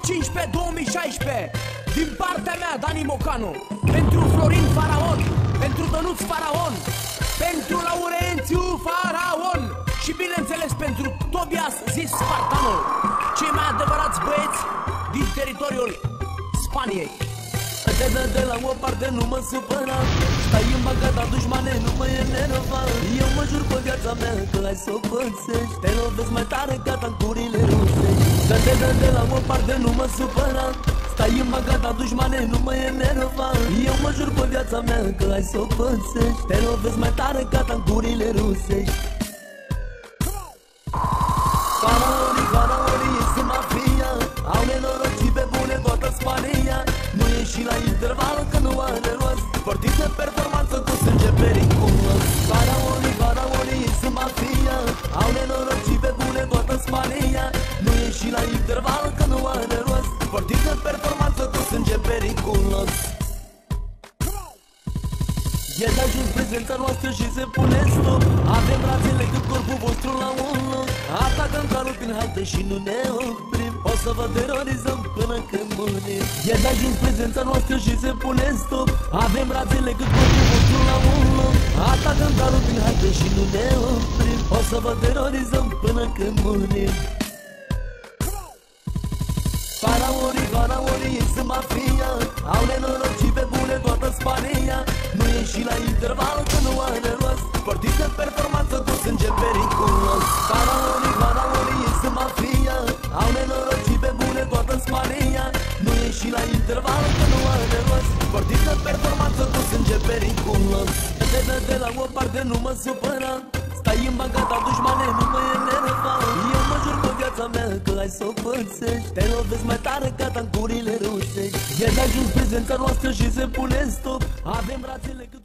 2015-2016. Din partea mea, Dani Mocanu, pentru Florin Faraon, pentru Dănuț Faraon, pentru Laurențiu Faraon și bineînțeles pentru Tobias zis Spartanul, cei mai adevărați băieți din teritoriul Spaniei. De la o parte nu mă supăra, stai în bagada dușmane, nu mă enerva. Eu mă jur pe viața mea că ai să o pățești, te lovesc mai tare ca tancurile rusești. De la o parte nu mă supăra, stai în bagada dușmane, nu mă enerva. Eu mă jur pe viața mea că ai să o pățești, te lovesc mai tare ca tancurile rusești. Faraonii sunt mafia, au nenorocit pe bune toată Spania. Nu ieși la interval că nu are rost, partid de performanță cu sânge periculos. Faraonii sunt mafia, au nenorocit pe bune toată Spania. Nu ieși la interval că nu are rost, partid de performanță cu sânge periculos. E de ajuns prezența noastră și se pune stop, avem brațele cât corpul vostru la un loc. Atacăm calul prin haltă și nu ne oprim, o să vă terorizăm până când murim. E de ajuns prezența noastră și se pune stop, avem brațele cât corpul vostru la un loc. Atacăm calul prin haltă și nu ne oprim, o să vă terorizăm până când murim. Faraonii sunt mafia, au nenorocit pe bune toată Spania. Nu ieși la interval că nu are rost, partid de performanță cu sânge periculos. Faraonii sunt mafia, au nenorocit pe bune toată Spania. Nu ieși la interval că nu are rost, partid de performanță cu sânge periculos. De la o parte nu mă supăra, stai în bagada dușmane, nu mă enerva. Eu mă jur pe viața mea că ai să o pățești, te lovesc mai tare ca tancurile rusești. E de ajuns prezența noastră și se pune stop, avem brațele cât